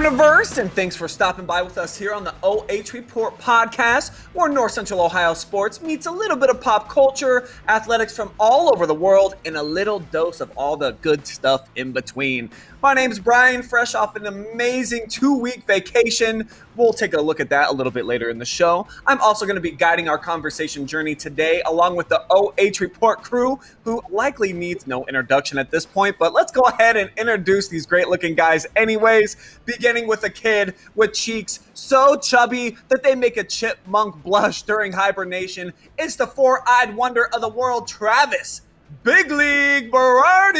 universe, and thanks for stopping by with us here on the OH.Report podcast, where North Central Ohio sports meets a little bit of pop culture, athletics from all over the world, and a little dose of all the good stuff in between. My name's Brian, fresh off an amazing 2-week vacation. We'll take a look at that a little bit later in the show. I'm also going to be guiding our conversation journey today, along with the OH.Report crew, who likely needs no introduction at this point, but let's go ahead and introduce these great-looking guys anyways, beginning with a kid with cheeks so chubby that they make a chipmunk blush during hibernation. It's the four-eyed wonder of the world, Travis Big League Berardi.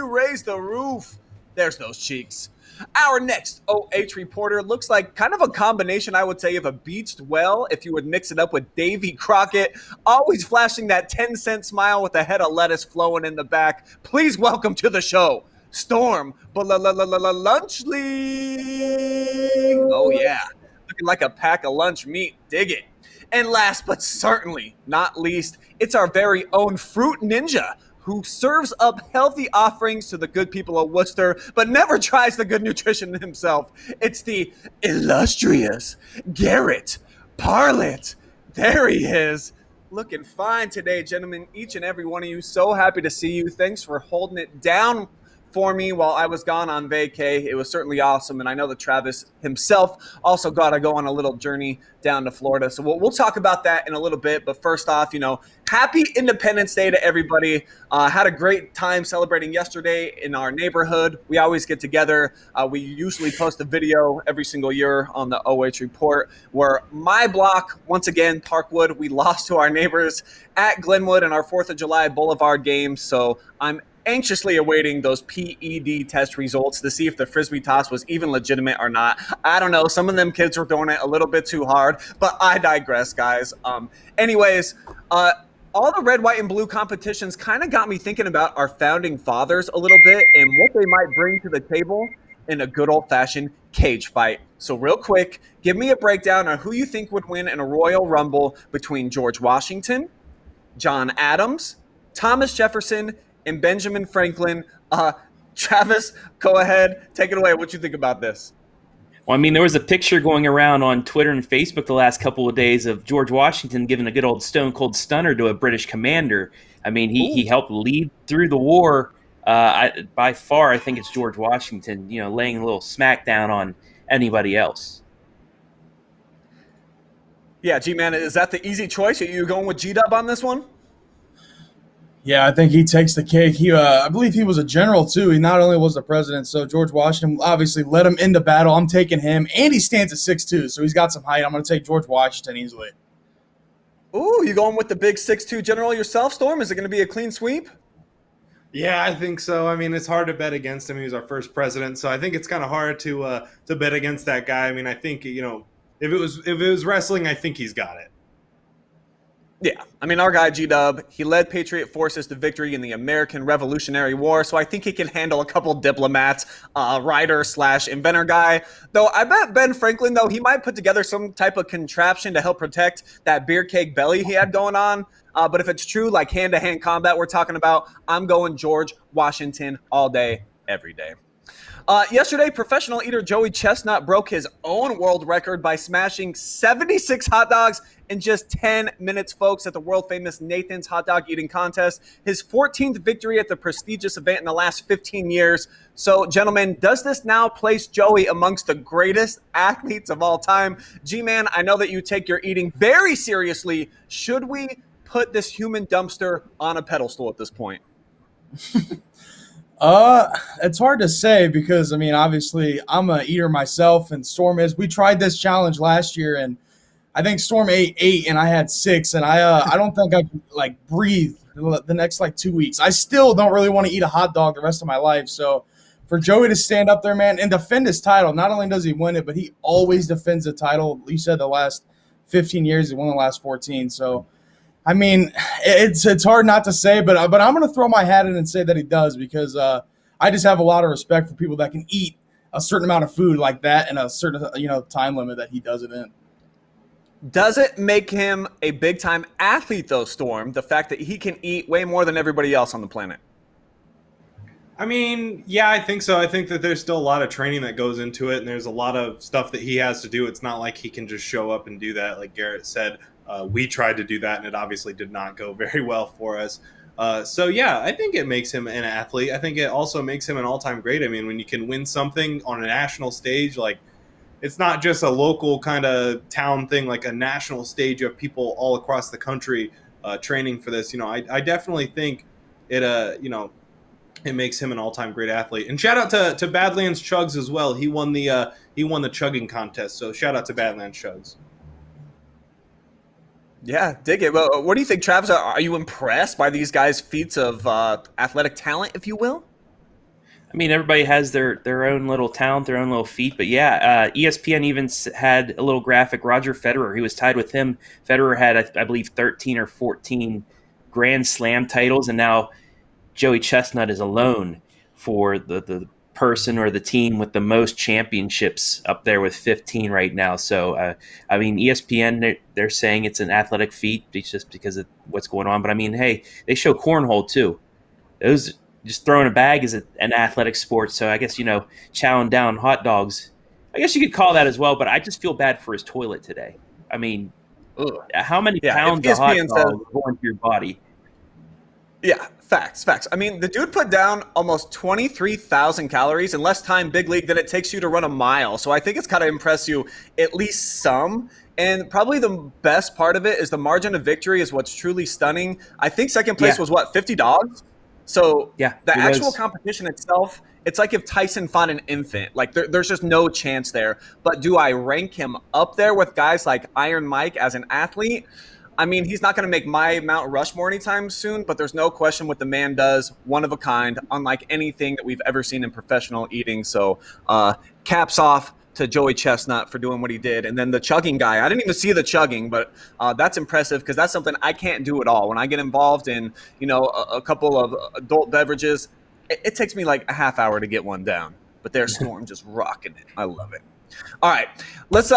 Raise the roof. There's those cheeks. Our next OH reporter looks like kind of a combination, I would say, of a beached whale if you would mix it up with Davy Crockett, always flashing that 10-cent smile with a head of lettuce flowing in the back. Please welcome to the show, Storm Lunch League. Oh, yeah. Looking like a pack of lunch meat. Dig it. And last but certainly not least, it's our very own Fruit Ninja, who serves up healthy offerings to the good people of Worcester, but never tries the good nutrition himself. It's the illustrious Garrett Parlett. There he is. Looking fine today, gentlemen. Each and every one of you, so happy to see you. Thanks for holding it down for me while I was gone on vacay. It was certainly awesome, and I know that Travis himself also got to go on a little journey down to Florida. So we'll talk about that in a little bit. But first off, happy Independence Day to everybody. Had a great time celebrating yesterday in our neighborhood. We always get together. We usually post a video every single year on the OH Report where my block, once again, Parkwood, we lost to our neighbors at Glenwood in our 4th of July Boulevard game. So I'm anxiously awaiting those PED test results to see if the Frisbee toss was even legitimate or not. I don't know. Some of them kids were throwing it a little bit too hard, but I digress, guys. Anyways, all the red, white, and blue competitions kind of got me thinking about our founding fathers a little bit and what they might bring to the table in a good old-fashioned cage fight. So real quick, give me a breakdown on who you think would win in a Royal Rumble between George Washington, John Adams, Thomas Jefferson, and Benjamin Franklin. Travis, go ahead. Take it away. What you think about this? Well, I mean, there was a picture going around on Twitter and Facebook the last couple of days of George Washington giving a good old stone cold stunner to a British commander. I mean, he helped lead through the war. By far, I think it's George Washington, laying a little smackdown on anybody else. Yeah, G-Man, is that the easy choice? Are you going with G-Dub on this one? Yeah, I think he takes the cake. I believe he was a general, too. He not only was the president, so George Washington obviously led him into battle. I'm taking him, and he stands at 6'2", so he's got some height. I'm going to take George Washington easily. Ooh, you going with the big 6'2" general yourself, Storm? Is it going to be a clean sweep? Yeah, I think so. I mean, it's hard to bet against him. He was our first president, so I think it's kind of hard to bet against that guy. I mean, I think, if it was wrestling, I think he's got it. Yeah, I mean, our guy G-Dub, he led Patriot forces to victory in the American Revolutionary War, so I think he can handle a couple diplomats, writer/inventor guy. Though I bet Ben Franklin, though, he might put together some type of contraption to help protect that beer keg belly he had going on. But if it's true, like hand-to-hand combat we're talking about, I'm going George Washington all day, every day. Yesterday, professional eater Joey Chestnut broke his own world record by smashing 76 hot dogs in just 10 minutes, folks, at the world-famous Nathan's Hot Dog Eating Contest. His 14th victory at the prestigious event in the last 15 years. So, gentlemen, does this now place Joey amongst the greatest athletes of all time? G-Man, I know that you take your eating very seriously. Should we put this human dumpster on a pedestal at this point? It's hard to say because, I mean, obviously I'm a eater myself and Storm is. We tried this challenge last year and I think Storm ate 8 and I had 6 and I don't think I can breathe the next 2 weeks. I still don't really want to eat a hot dog the rest of my life. So for Joey to stand up there, man, and defend his title, not only does he win it, but he always defends the title. You said the last 15 years, he won the last 14. So, I mean, it's hard not to say, but I'm going to throw my hat in and say that he does because I just have a lot of respect for people that can eat a certain amount of food like that in a certain time limit that he does it in. Does it make him a big-time athlete, though, Storm, the fact that he can eat way more than everybody else on the planet? I mean, yeah, I think so. I think that there's still a lot of training that goes into it, and there's a lot of stuff that he has to do. It's not like he can just show up and do that. Like Garrett said, we tried to do that, and it obviously did not go very well for us. So, yeah, I think it makes him an athlete. I think it also makes him an all-time great. I mean, when you can win something on a national stage, like, it's not just a local kind of town thing, like a national stage. You have people all across the country training for this. I definitely think it, it makes him an all-time great athlete. And shout out to Badlands Chugs as well. He won the chugging contest. So shout out to Badlands Chugs. Yeah, dig it. Well, what do you think, Travis? Are you impressed by these guys' feats of athletic talent, if you will? I mean, everybody has their own little talent, their own little feat. But yeah, ESPN even had a little graphic. Roger Federer, he was tied with him. Federer had, I believe, 13 or 14 Grand Slam titles, and now Joey Chestnut is alone for the person or the team with the most championships, up there with 15 right now. So, I mean, ESPN, they're saying it's an athletic feat just because of what's going on. But, I mean, hey, they show cornhole too. Those just throwing a bag is an athletic sport. So I guess, chowing down hot dogs, I guess you could call that as well. But I just feel bad for his toilet today. I mean, how many pounds of hot dogs are going through your body? Yeah, facts. I mean, the dude put down almost 23,000 calories in less time, big league, than it takes you to run a mile. So I think it's got to impress you at least some. And probably the best part of it is the margin of victory is what's truly stunning. I think second place was, 50 dogs? So the actual competition itself, it's like if Tyson fought an infant. Like there's just no chance there. But do I rank him up there with guys like Iron Mike as an athlete? I mean, he's not going to make my Mount Rushmore anytime soon, but there's no question what the man does, one of a kind, unlike anything that we've ever seen in professional eating. So caps off to Joey Chestnut for doing what he did. And then the chugging guy, I didn't even see the chugging, but that's impressive because that's something I can't do at all. When I get involved in, a couple of adult beverages, it takes me like a half hour to get one down. But there's Storm just rocking it. I love it. All right, let's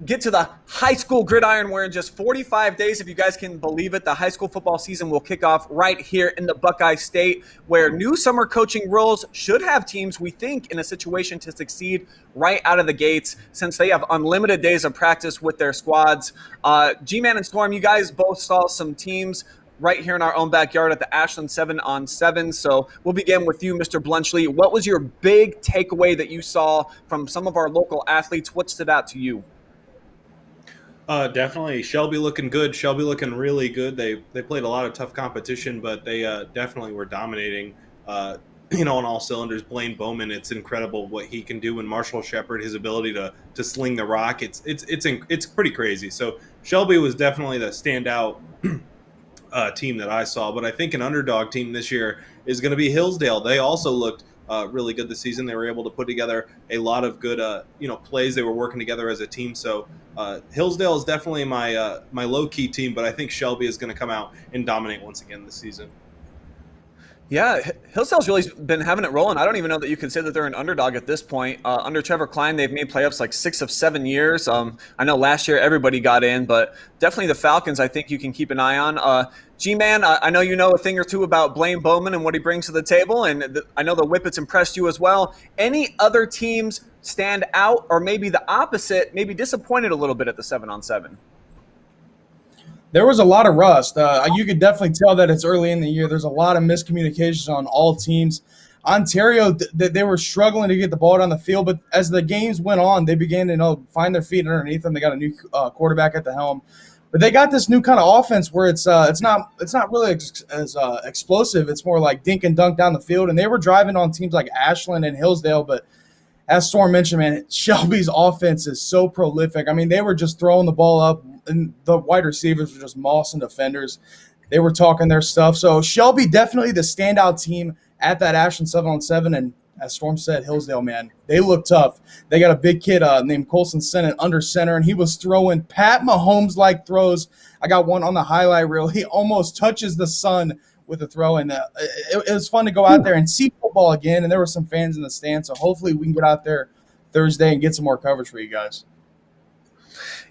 get to the high school gridiron, where in just 45 days, if you guys can believe it, the high school football season will kick off right here in the Buckeye State, where new summer coaching rules should have teams, we think, in a situation to succeed right out of the gates, since they have unlimited days of practice with their squads. G-Man and Storm, you guys both saw some teams right here in our own backyard at the Ashland 7-on-7. So we'll begin with you, Mr. Blunchley. What was your big takeaway that you saw from some of our local athletes? What stood out to you? Definitely Shelby looking good. Shelby looking really good. They played a lot of tough competition, but they definitely were dominating. On all cylinders. Blaine Bowman, it's incredible what he can do. And Marshall Shepard, his ability to sling the rock, it's pretty crazy. So Shelby was definitely the standout team that I saw, but I think an underdog team this year is going to be Hillsdale. They also looked really good this season. They were able to put together a lot of good plays. They were working together as a team. So Hillsdale is definitely my low-key team, but I think Shelby is going to come out and dominate once again this season. Yeah, Hillsdale's really been having it rolling. I don't even know that you can say that they're an underdog at this point. Under Trevor Klein, they've made playoffs like 6 of 7 years. I know last year everybody got in, but definitely the Falcons I think you can keep an eye on. G-Man, I know you know a thing or two about Blaine Bowman and what he brings to the table, and I know the Whippets impressed you as well. Any other teams stand out, or maybe the opposite, maybe disappointed a little bit at the 7-on-7? There was a lot of rust. You could definitely tell that it's early in the year. There's a lot of miscommunications on all teams. Ontario, they were struggling to get the ball down the field, but as the games went on, they began to find their feet underneath them. They got a new quarterback at the helm, but they got this new kind of offense where it's not really as explosive. It's more like dink and dunk down the field, and they were driving on teams like Ashland and Hillsdale, but as Storm mentioned, man, Shelby's offense is so prolific. I mean, they were just throwing the ball up, and the wide receivers were just mossing defenders. They were talking their stuff. So Shelby definitely the standout team at that Ashland 7-on-7. And as Storm said, Hillsdale, man, they look tough. They got a big kid named Colson Sennett under center, and he was throwing Pat Mahomes-like throws. I got one on the highlight reel. He almost touches the sun with a throw, and it was fun to go out there and see football again, and there were some fans in the stands, so hopefully we can get out there Thursday and get some more coverage for you guys.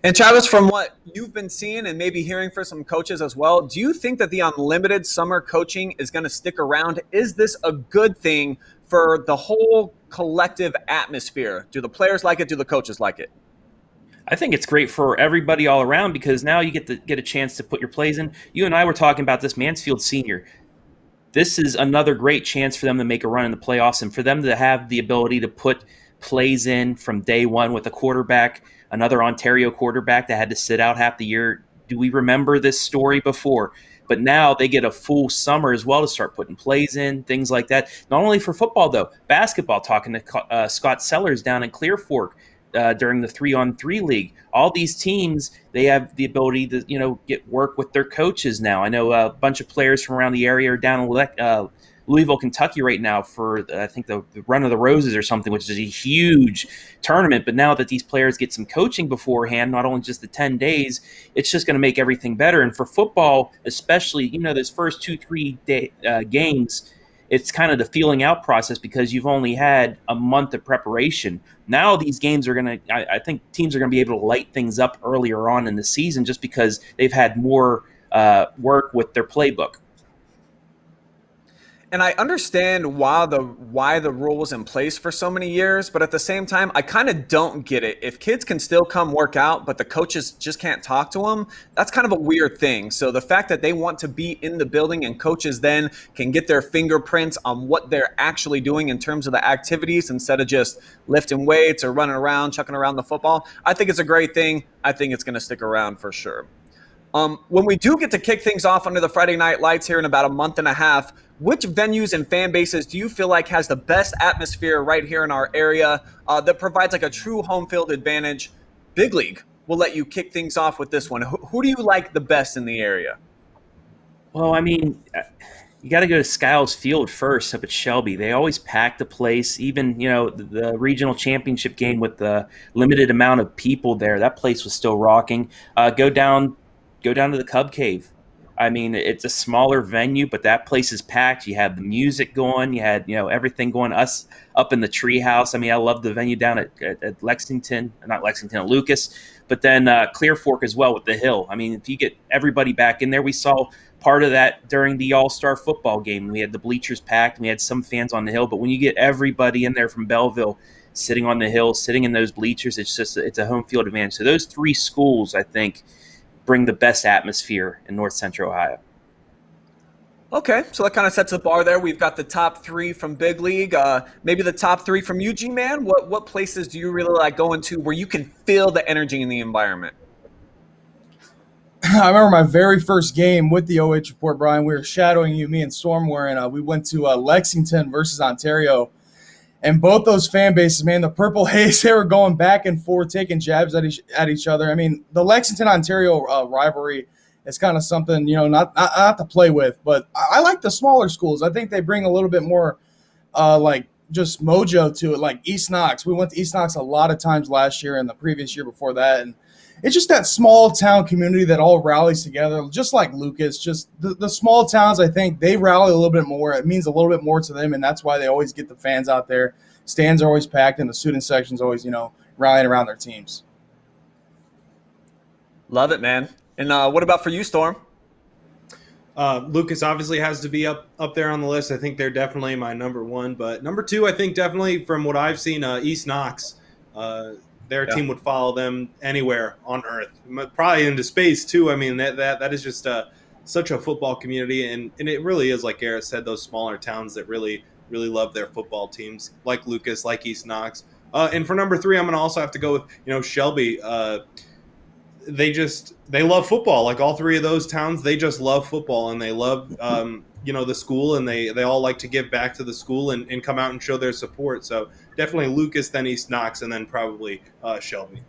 And Travis, from what you've been seeing and maybe hearing from some coaches as well, do you think that the unlimited summer coaching is going to stick around? Is this a good thing for the whole collective atmosphere? Do the players like it? Do the coaches like it? I think it's great for everybody all around because now you get a chance to put your plays in. You and I were talking about this Mansfield Senior. This is another great chance for them to make a run in the playoffs and for them to have the ability to put plays in from day one with a quarterback, another Ontario quarterback that had to sit out half the year. Do we remember this story before? But now they get a full summer as well to start putting plays in, things like that. Not only for football, though. Basketball, talking to Scott Sellers down in Clear Fork during the 3-on-3 league. All these teams, they have the ability to, get work with their coaches now. I know a bunch of players from around the area are down in Louisville, Kentucky right now for, I think, the Run of the Roses or something, which is a huge tournament. But now that these players get some coaching beforehand, not only just the 10 days, it's just going to make everything better. And for football, especially, those first 2-3 games, it's kind of the feeling out process because you've only had a month of preparation. Now these games are going to, I think teams are going to be able to light things up earlier on in the season just because they've had more work with their playbook. And I understand why the rule was in place for so many years, but at the same time, I kind of don't get it. If kids can still come work out, but the coaches just can't talk to them, that's kind of a weird thing. So the fact that they want to be in the building and coaches then can get their fingerprints on what they're actually doing in terms of the activities instead of just lifting weights or running around, chucking around the football, I think it's a great thing. I think it's going to stick around for sure. When we do get to kick things off under the Friday night lights here in about a month and a half, which venues and fan bases do you feel like has the best atmosphere right here in our area that provides like a true home field advantage? Big League will let you kick things off with this one. Who do you like the best in the area? Well, I mean, you got to go to Skiles Field first up at Shelby. They always pack the place. Even, the regional championship game with the limited amount of people there, that place was still rocking. Go down to the Cub Cave. I mean, it's a smaller venue, but that place is packed. You had the music going. You had, everything going. Us up in the treehouse. I mean, I love the venue down at Lexington, not Lexington, at Lucas, but then Clear Fork as well with the Hill. I mean, if you get everybody back in there, we saw part of that during the All-Star football game. We had the bleachers packed. And we had some fans on the Hill, but when you get everybody in there from Belleville, sitting on the Hill, sitting in those bleachers, it's a home field advantage. So those three schools, I think, bring the best atmosphere in North Central Ohio. Okay, so that kind of sets the bar there. We've got the top three from Big League, maybe the top three from UG, man. What places do you really like going to where you can feel the energy in the environment? I remember my very first game with the OH.Report, Brian. We were shadowing you, me and Storm were, and we went to Lexington versus Ontario. And both those fan bases, man, the Purple Haze, they were going back and forth, taking jabs at each other. I mean, the Lexington-Ontario rivalry is kind of something, not to play with. But I like the smaller schools. I think they bring a little bit more, just mojo to it, like East Knox. We went to East Knox a lot of times last year and the previous year before that. And it's just that small town community that all rallies together, just like Lucas. Just the small towns, I think, they rally a little bit more. It means a little bit more to them, and that's why they always get the fans out there. Stands are always packed, and the student section's always, rallying around their teams. Love it, man. And what about for you, Storm? Lucas obviously has to be up there on the list. I think they're definitely my number one. But number two, I think definitely from what I've seen, East Knox. Their team would follow them anywhere on earth, probably into space too. I mean, that is just such a football community, and it really is, like Garrett said, those smaller towns that really, really love their football teams, like Lucas, like East Knox. And for number three, I'm going to also have to go with, Shelby. They love football. Like all three of those towns, they just love football, and they love, the school, and they all like to give back to the school and come out and show their support. So definitely Lucas, then East Knox, and then probably Shelby.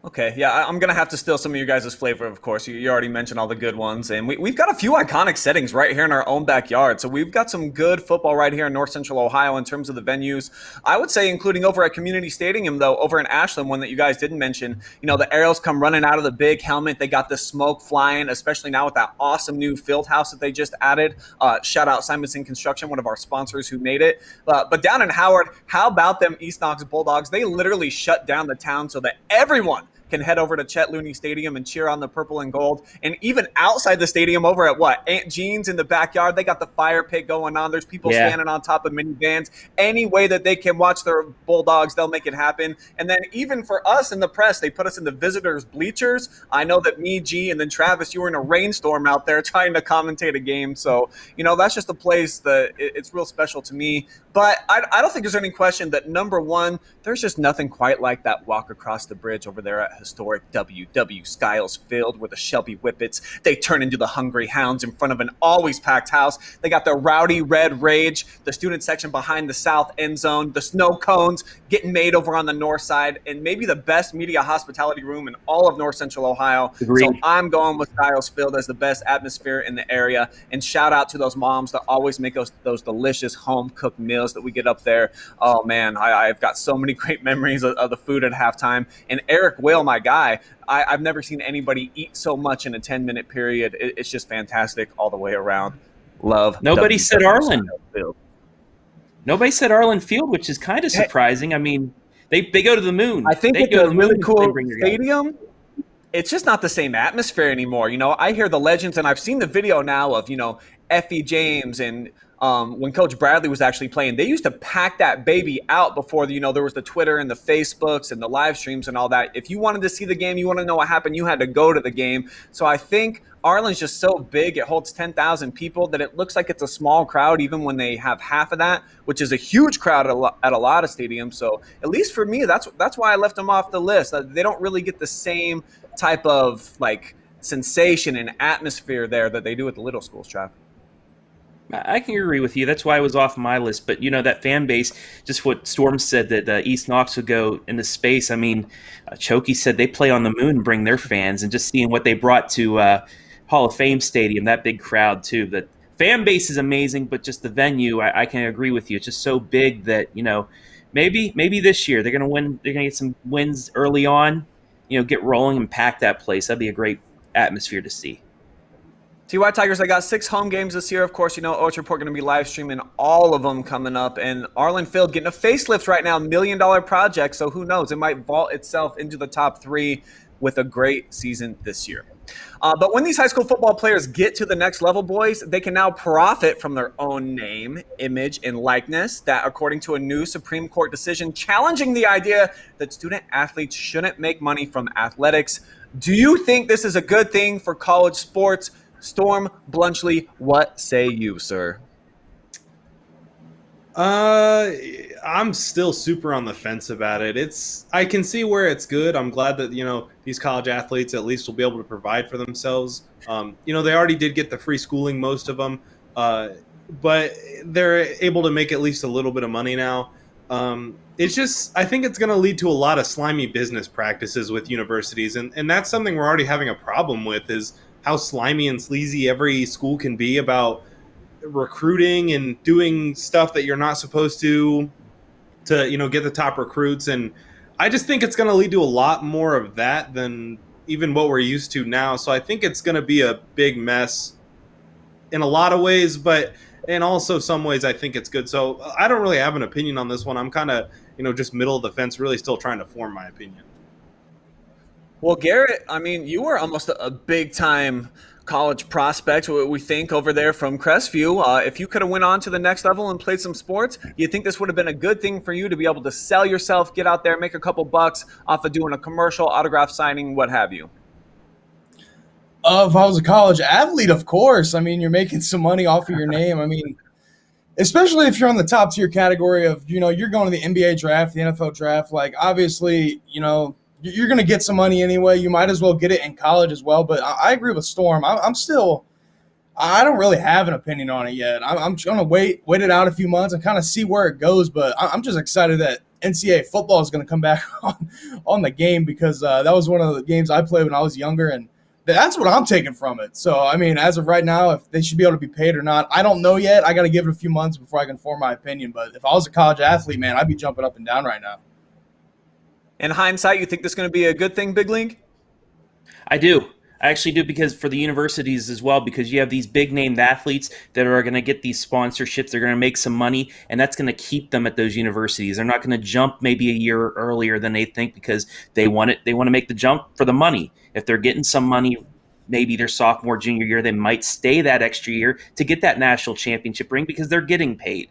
Okay, yeah, I'm going to have to steal some of you guys' flavor, of course. You already mentioned all the good ones, and we've got a few iconic settings right here in our own backyard. So we've got some good football right here in North Central Ohio in terms of the venues. I would say including over at Community Stadium, though, over in Ashland, one that you guys didn't mention, the Aerials come running out of the big helmet. They got the smoke flying, especially now with that awesome new field house that they just added. Shout out Simonson Construction, one of our sponsors who made it. But down in Howard, how about them East Knox Bulldogs? They literally shut down the town so that everyone can head over to Chet Looney Stadium and cheer on the purple and gold. And even outside the stadium over at Aunt Jean's in the backyard, they got the fire pit going on. There's people standing on top of minivans. Any way that they can watch their Bulldogs, they'll make it happen. And then even for us in the press, they put us in the visitors' bleachers. I know that me, G, and then Travis, you were in a rainstorm out there trying to commentate a game. So, that's just a place that it's real special to me. But I don't think there's any question that, number one, there's just nothing quite like that walk across the bridge over there at historic W.W. Skiles Field, where the Shelby Whippets, they turn into the Hungry Hounds in front of an always packed house. They got the Rowdy Red Rage, the student section behind the south end zone, the snow cones getting made over on the north side, and maybe the best media hospitality room in all of north central Ohio. Agreed. So I'm going with Skiles Field as the best atmosphere in the area. And shout out to those moms that always make us those delicious home cooked meals that we get up there. Oh man, I've got so many great memories of the food at halftime. And Eric Will, my guy, I've never seen anybody eat so much in a 10-minute period. It's just fantastic all the way around. Love. Nobody said Arlen. Nobody said Arlen Field, which is kind of surprising. I mean, they go to the moon. I think it's a really cool stadium. It's just not the same atmosphere anymore. I hear the legends, and I've seen the video now of, Effie James and when Coach Bradley was actually playing. They used to pack that baby out before, there was the Twitter and the Facebooks and the live streams and all that. If you wanted to see the game, you want to know what happened, you had to go to the game. So I think Arlen's just so big, it holds 10,000 people, that it looks like it's a small crowd even when they have half of that, which is a huge crowd at a lot of stadiums. So at least for me, that's why I left them off the list. They don't really get the same type of sensation and atmosphere there that they do at the little schools, Trav. I can agree with you. That's why I was off my list. But, that fan base, just what Storm said, that East Knox would go into space. I mean, Chokey said they play on the moon and bring their fans, and just seeing what they brought to Hall of Fame Stadium, that big crowd too. The fan base is amazing, but just the venue, I can agree with you. It's just so big that, maybe this year they're going to win. They're going to get some wins early on, get rolling and pack that place. That'd be a great atmosphere to see. TY Tigers, I got 6 home games this year. Of course, OH.Report going to be live streaming all of them coming up. And Arlen Field getting a facelift right now, $1 million project. So who knows? It might vault itself into the top 3 with a great season this year. But when these high school football players get to the next level, boys, they can now profit from their own name, image, and likeness. That, according to a new Supreme Court decision challenging the idea that student athletes shouldn't make money from athletics. Do you think this is a good thing for college sports? Storm Blunchley, what say you, sir? I'm still super on the fence about it. I can see where it's good. I'm glad that, these college athletes at least will be able to provide for themselves. They already did get the free schooling, most of them, but they're able to make at least a little bit of money now. It's just, I think it's going to lead to a lot of slimy business practices with universities. And that's something we're already having a problem with, is how slimy and sleazy every school can be about recruiting and doing stuff that you're not supposed to get the top recruits. And I just think it's going to lead to a lot more of that than even what we're used to now. So I think it's going to be a big mess in a lot of ways, but in also some ways I think it's good. So I don't really have an opinion on this one. I'm kind of, just middle of the fence, really still trying to form my opinion. Well, Garrett, I mean, you were almost a big-time college prospect, we think, over there from Crestview. If you could have went on to the next level and played some sports, you think this would have been a good thing for you to be able to sell yourself, get out there, make a couple bucks off of doing a commercial, autograph signing, what have you? If I was a college athlete, of course. I mean, you're making some money off of your name. I mean, especially if you're on the top tier category of, you're going to the NBA draft, the NFL draft. Obviously, you're going to get some money anyway. You might as well get it in college as well. But I agree with Storm. I don't really have an opinion on it yet. I'm going to wait it out a few months and kind of see where it goes. But I'm just excited that NCAA football is going to come back on the game, because that was one of the games I played when I was younger. And that's what I'm taking from it. So, I mean, as of right now, if they should be able to be paid or not, I don't know yet. I got to give it a few months before I can form my opinion. But if I was a college athlete, man, I'd be jumping up and down right now. In hindsight, you think this is going to be a good thing, Big League? I do. I actually do, because for the universities as well, because you have these big named athletes that are going to get these sponsorships. They're going to make some money, and that's going to keep them at those universities. They're not going to jump maybe a year earlier than they think, because they want it. They want to make the jump for the money. If they're getting some money, maybe their sophomore, junior year, they might stay that extra year to get that national championship ring because they're getting paid.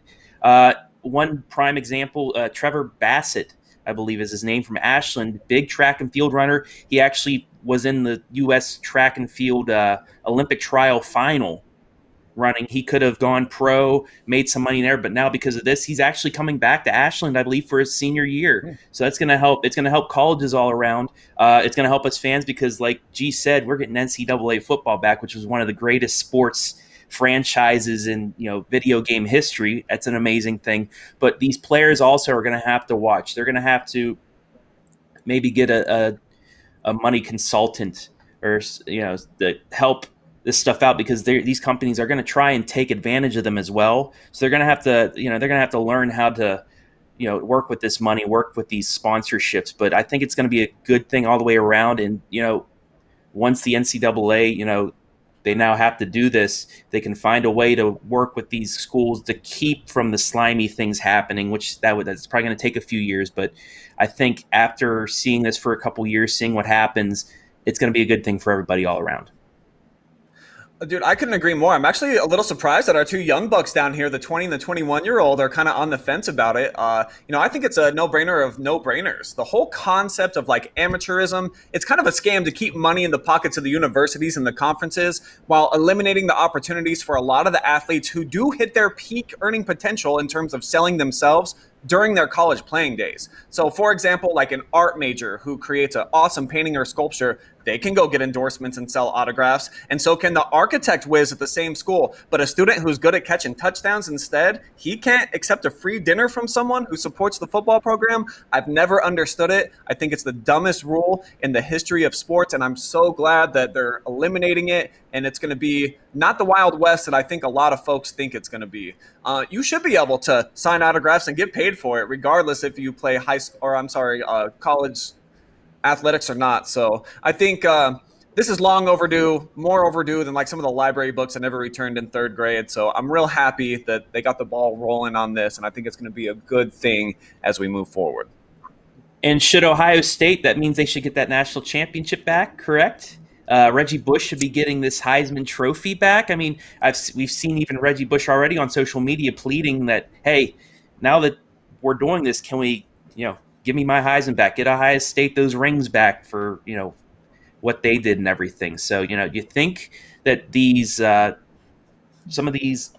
One prime example, Trevor Bassett, I believe is his name, from Ashland, big track and field runner. He actually was in the U.S. track and field Olympic trial final running. He could have gone pro, made some money there, but now because of this, he's actually coming back to Ashland, I believe, for his senior year. So that's going to help. It's going to help colleges all around. It's going to help us fans because, like G said, we're getting NCAA football back, which was one of the greatest sports franchises in video game history. That's an amazing thing. But these players also are going to have to watch. They're going to have to maybe get a money consultant or to help this stuff out, because these companies are going to try and take advantage of them as well. So they're going to have to they're going to have to learn how to work with this money, work with these sponsorships. But I think it's going to be a good thing all the way around. And once the NCAA they now have to do this, they can find a way to work with these schools to keep from the slimy things happening, which that's probably going to take a few years. But I think after seeing this for a couple years, seeing what happens, it's going to be a good thing for everybody all around. Dude, I couldn't agree more. I'm actually a little surprised that our two young bucks down here, the 20 and the 21-year-old, are kind of on the fence about it. I think it's a no-brainer of no-brainers. The whole concept of like amateurism, it's kind of a scam to keep money in the pockets of the universities and the conferences while eliminating the opportunities for a lot of the athletes who do hit their peak earning potential in terms of selling themselves during their college playing days. So, for example, like an art major who creates an awesome painting or sculpture, they can go get endorsements and sell autographs, and so can the architect whiz at the same school. But a student who's good at catching touchdowns instead, he can't accept a free dinner from someone who supports the football program. I've never understood it. I think it's the dumbest rule in the history of sports, and I'm so glad that they're eliminating it, and it's going to be not the Wild West that I think a lot of folks think it's going to be. You should be able to sign autographs and get paid for it, regardless if you play college athletics or not. So I think this is long overdue, more overdue than like some of the library books I never returned in third grade. So I'm real happy that they got the ball rolling on this, and I think it's going to be a good thing as we move forward. And should Ohio State, that means they should get that national championship back, correct? Reggie Bush should be getting this Heisman Trophy back. I mean, we've seen even Reggie Bush already on social media pleading that, hey, now that we're doing this, can we, give me my Heisman back, get Ohio State those rings back for, what they did and everything. So, you think that these, some of these,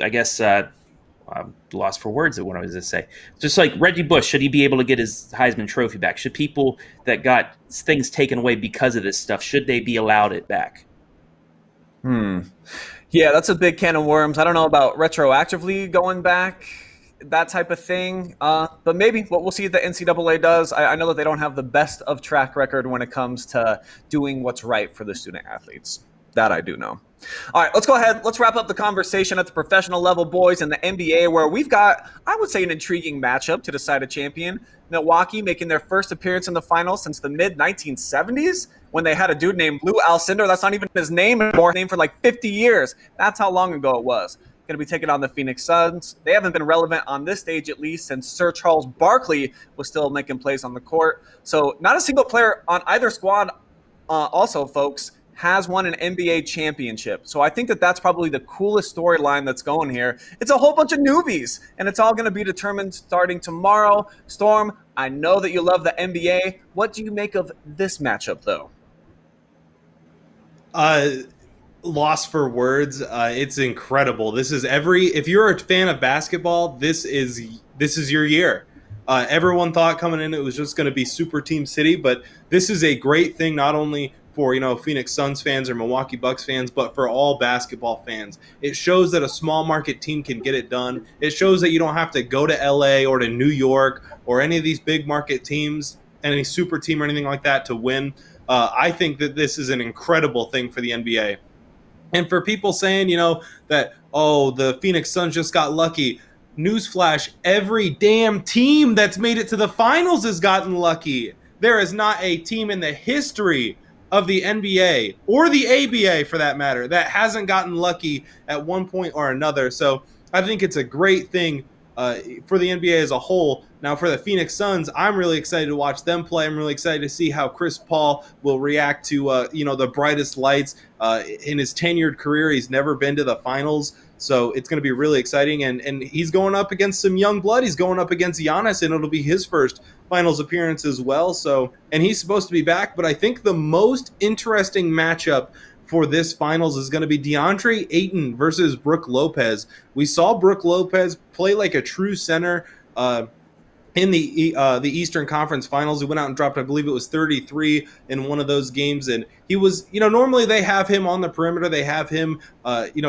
I guess, I'm lost for words at what I was going to say. Just like Reggie Bush, should he be able to get his Heisman Trophy back? Should people that got things taken away because of this stuff, should they be allowed it back? Yeah, that's a big can of worms. I don't know about retroactively going back, that type of thing. But maybe what we'll see what the NCAA does. I know that they don't have the best of track record when it comes to doing what's right for the student athletes. That I do know. All right, let's go ahead. Let's wrap up the conversation at the professional level, boys, in the NBA, where we've got, I would say, an intriguing matchup to decide a champion. Milwaukee making their first appearance in the finals since the mid-1970s when they had a dude named Lou Alcindor. That's not even his name anymore. Name for like 50 years. That's how long ago it was. Going to be taking on the Phoenix Suns. They haven't been relevant on this stage, at least, since Sir Charles Barkley was still making plays on the court. So not a single player on either squad, also, folks, has won an NBA championship. So I think that that's probably the coolest storyline that's going here. It's a whole bunch of newbies, and it's all going to be determined starting tomorrow. Storm, I know that you love the NBA. What do you make of this matchup, though? Lost for words. It's incredible. This is if you're a fan of basketball, this is your year. Everyone thought coming in it was just going to be Super Team City, but this is a great thing not only for Phoenix Suns fans or Milwaukee Bucks fans, but for all basketball fans. It shows that a small market team can get it done. It shows that you don't have to go to LA or to New York or any of these big market teams, any super team or anything like that to win. I think that this is an incredible thing for the NBA. And for people saying, that, the Phoenix Suns just got lucky. Newsflash, every damn team that's made it to the finals has gotten lucky. There is not a team in the history of the NBA or the ABA for that matter that hasn't gotten lucky at one point or another. So I think it's a great thing for the NBA as a whole. Now, for the Phoenix Suns, I'm really excited to watch them play. I'm really excited to see how Chris Paul will react to the brightest lights. In his tenured career, he's never been to the finals, so it's going to be really exciting. And he's going up against some young blood. He's going up against Giannis, and it'll be his first finals appearance as well. So, and he's supposed to be back. But I think the most interesting matchup for this finals is going to be DeAndre Ayton versus Brook Lopez. We saw Brook Lopez play like a true center in the Eastern Conference Finals. He went out and dropped, I believe it was 33 in one of those games. And he was, normally they have him on the perimeter. They have him,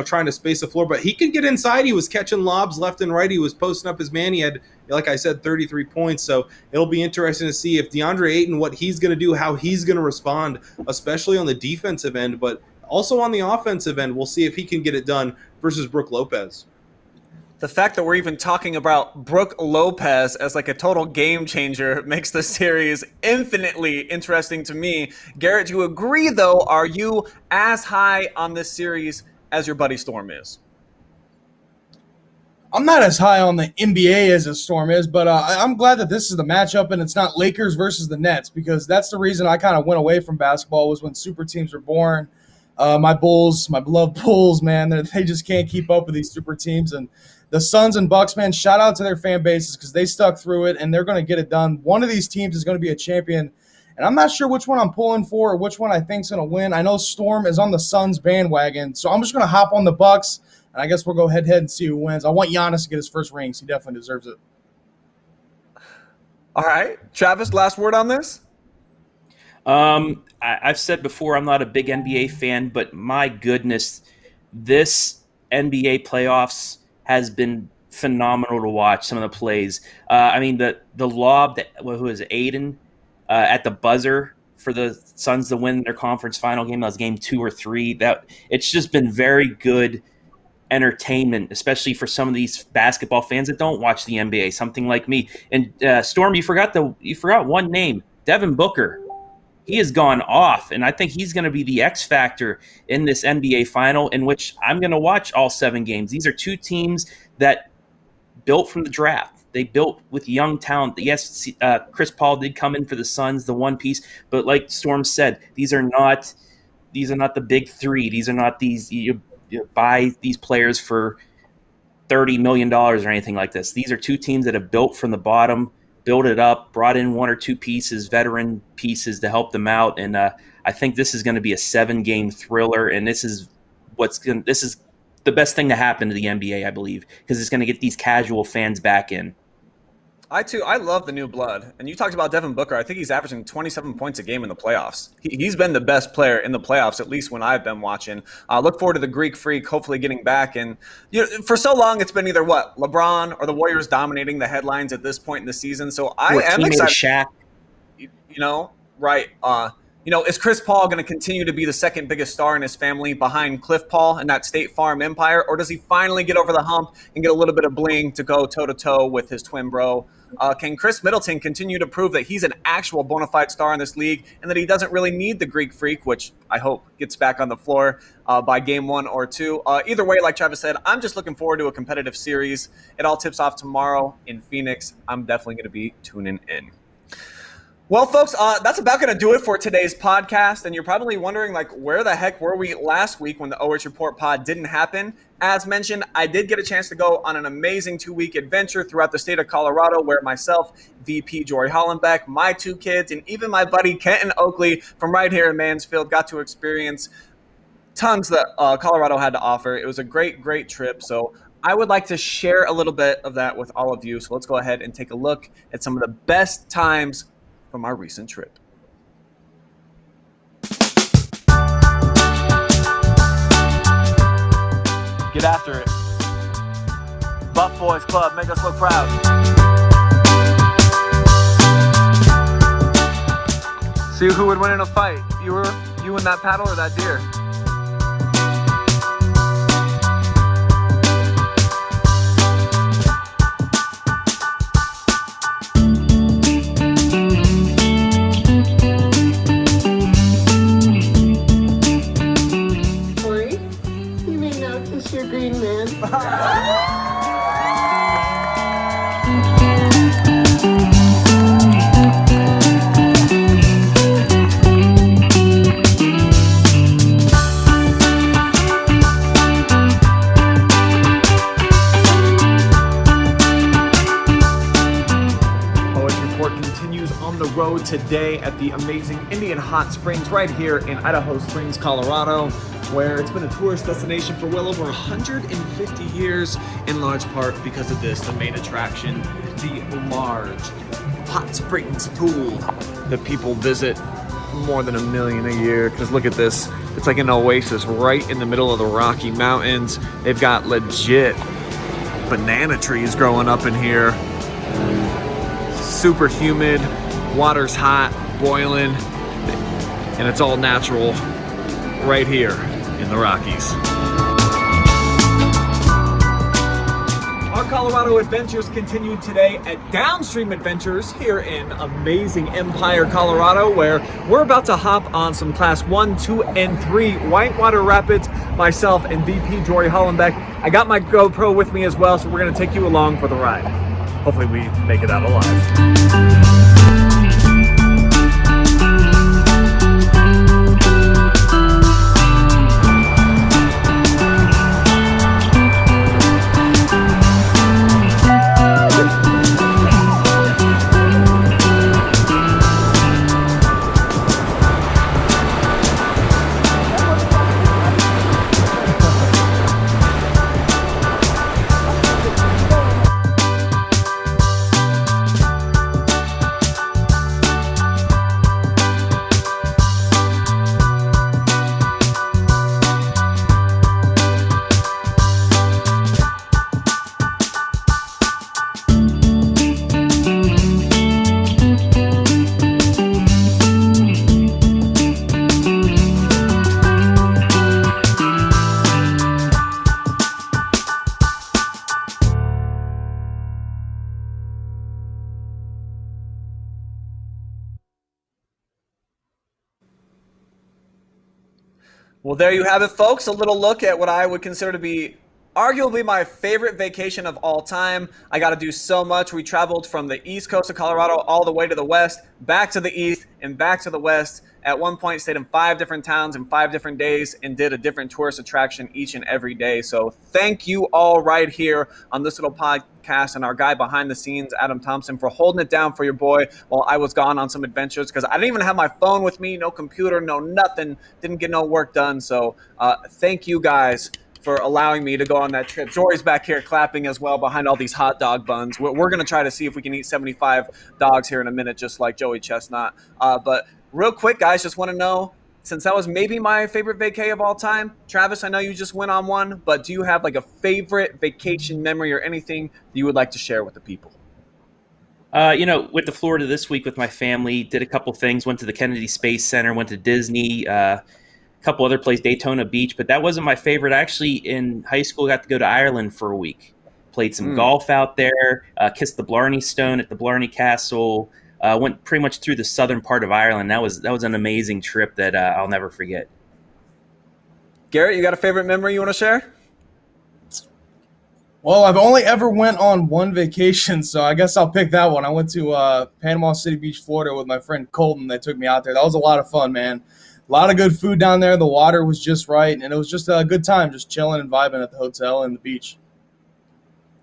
trying to space the floor. But he could get inside. He was catching lobs left and right. He was posting up his man. He had, like I said, 33 points. So it'll be interesting to see if DeAndre Ayton, what he's going to do, how he's going to respond, especially on the defensive end. But also on the offensive end, we'll see if he can get it done versus Brook Lopez. The fact that we're even talking about Brook Lopez as like a total game changer makes the series infinitely interesting to me. Garrett, do you agree, though? Are you as high on this series as your buddy Storm is? I'm not as high on the NBA as a Storm is, but I'm glad that this is the matchup and it's not Lakers versus the Nets, because that's the reason I kind of went away from basketball was when super teams were born. My Bulls, my beloved Bulls, man, they just can't keep up with these super teams. And the Suns and Bucks, man, shout out to their fan bases because they stuck through it and they're going to get it done. One of these teams is going to be a champion, and I'm not sure which one I'm pulling for or which one I think is going to win. I know Storm is on the Suns bandwagon, so I'm just going to hop on the Bucks, and I guess we'll go head-to-head and see who wins. I want Giannis to get his first rings. He definitely deserves it. All right. Travis, last word on this? I've said before I'm not a big NBA fan, but my goodness, this NBA playoffs has been phenomenal to watch. Some of the plays. The lob that who was Aiden at the buzzer for the Suns to win their conference final game. That was game 2 or 3. That it's just been very good entertainment, especially for some of these basketball fans that don't watch the NBA. Something like me. And Storm, you forgot one name, Devin Booker. He has gone off, and I think he's going to be the X factor in this NBA final, in which I'm going to watch all 7 games. These are 2 teams that built from the draft. They built with young talent. Yes, Chris Paul did come in for the Suns, the one piece, but like Storm said, these are not the big 3. These are not these you buy these players for $30 million or anything like this. These are 2 teams that have built from the bottom, built it up, brought in 1 or 2 pieces, veteran pieces to help them out, and I think this is going to be a 7-game thriller. And this is the best thing to happen to the NBA, I believe, because it's going to get these casual fans back in. I love the new blood. And you talked about Devin Booker. I think he's averaging 27 points a game in the playoffs. He's been the best player in the playoffs, at least when I've been watching. Look forward to the Greek Freak hopefully getting back. And for so long, it's been either LeBron or the Warriors dominating the headlines at this point in the season. So I am excited. Shaq. Right. Is Chris Paul going to continue to be the second biggest star in his family behind Cliff Paul and that State Farm empire? Or does he finally get over the hump and get a little bit of bling to go toe-to-toe with his twin bro? Can Chris Middleton continue to prove that he's an actual bona fide star in this league and that he doesn't really need the Greek Freak, which I hope gets back on the floor by game 1 or 2? Either way, like Travis said, I'm just looking forward to a competitive series. It all tips off tomorrow in Phoenix. I'm definitely going to be tuning in. Well, folks, that's about going to do it for today's podcast. And you're probably wondering, where the heck were we last week when the OH.Report pod didn't happen? As mentioned, I did get a chance to go on an amazing 2-week adventure throughout the state of Colorado, where myself, VP Jory Hollenbeck, my 2 kids, and even my buddy Kenton Oakley from right here in Mansfield got to experience tons that Colorado had to offer. It was a great, great trip. So I would like to share a little bit of that with all of you. So let's go ahead and take a look at some of the best times from our recent trip. Get after it. Buff Boys Club, make us look proud. See who would win in a fight, you and that paddle or that deer? win, man. OH.Report continues on the road today at the amazing Indian Hot Springs right here in Idaho Springs, Colorado, where it's been a tourist destination for well over 150 years, in large part because of this, the main attraction, the large hot springs pool that people visit more than 1 million a year. Because look at this, it's like an oasis right in the middle of the Rocky Mountains. They've got legit banana trees growing up in here. Super humid, water's hot, boiling, and it's all natural right here in the Rockies. Our Colorado adventures continued today at Downstream Adventures here in amazing Empire, Colorado, where we're about to hop on some Class 1, 2, and 3 whitewater rapids. Myself and VP Jory Hollenbeck. I got my GoPro with me as well, so we're going to take you along for the ride. Hopefully we make it out alive. Well, there you have it, folks. A little look at what I would consider to be arguably my favorite vacation of all time. I got to do so much. We traveled from the east coast of Colorado all the way to the west, back to the east, and back to the west. At one point, stayed in 5 different towns in 5 different days and did a different tourist attraction each and every day. So thank you all right here on this little podcast and our guy behind the scenes, Adam Thompson, for holding it down for your boy while I was gone on some adventures, because I didn't even have my phone with me, no computer, no nothing, didn't get no work done. So thank you guys for allowing me to go on that trip. Jory's back here clapping as well behind all these hot dog buns. We're going to try to see if we can eat 75 dogs here in a minute, just like Joey Chestnut. But real quick, guys, just want to know, since that was maybe my favorite vacay of all time, Travis, I know you just went on one, but do you have like a favorite vacation memory or anything that you would like to share with the people? Went to Florida this week with my family, did a couple things, went to the Kennedy Space Center, went to Disney, couple other places, Daytona Beach, but that wasn't my favorite. Actually, in high school, got to go to Ireland for a week. Played some golf out there, kissed the Blarney Stone at the Blarney Castle, went pretty much through the southern part of Ireland. That was an amazing trip that I'll never forget. Garrett, you got a favorite memory you want to share? Well, I've only ever went on one vacation, so I guess I'll pick that one. I went to Panama City Beach, Florida with my friend Colton. They took me out there. That was a lot of fun, man. A lot of good food down there. The water was just right, and it was just a good time, just chilling and vibing at the hotel and the beach.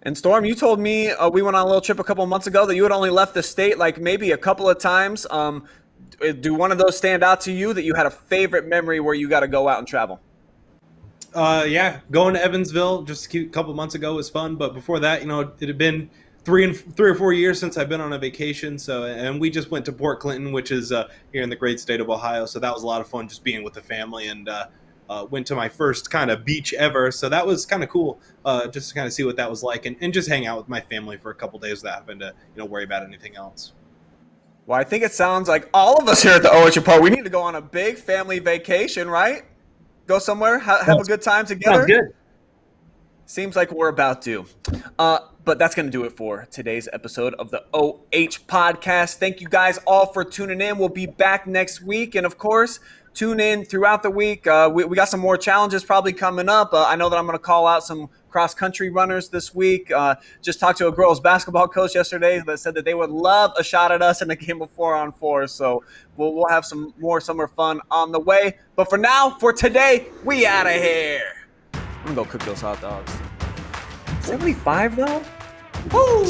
And Storm, you told me we went on a little trip a couple months ago that you had only left the state like maybe a couple of times. Do one of those stand out to you that you had a favorite memory where you got to go out and travel? Yeah, going to Evansville just a couple months ago was fun, but before that, it had been 3 or 4 years since I've been on a vacation. And we just went to Port Clinton, which is here in the great state of Ohio. So that was a lot of fun, just being with the family, and went to my first kind of beach ever. So that was kind of cool, just to kind of see what that was like, and just hang out with my family for a couple days without having to worry about anything else. Well, I think it sounds like all of us here at the OH.Report, we need to go on a big family vacation, right? Go somewhere, have a good time together. Sounds good. Seems like we're about to. But that's going to do it for today's episode of the OH Podcast. Thank you guys all for tuning in. We'll be back next week. And, of course, tune in throughout the week. We got some more challenges probably coming up. I know that I'm going to call out some cross-country runners this week. Just talked to a girls basketball coach yesterday that said that they would love a shot at us in a game of 4-on-4. So we'll have some more summer fun on the way. But for now, for today, we out of here. I'm going to go cook those hot dogs. 75 though? Woo!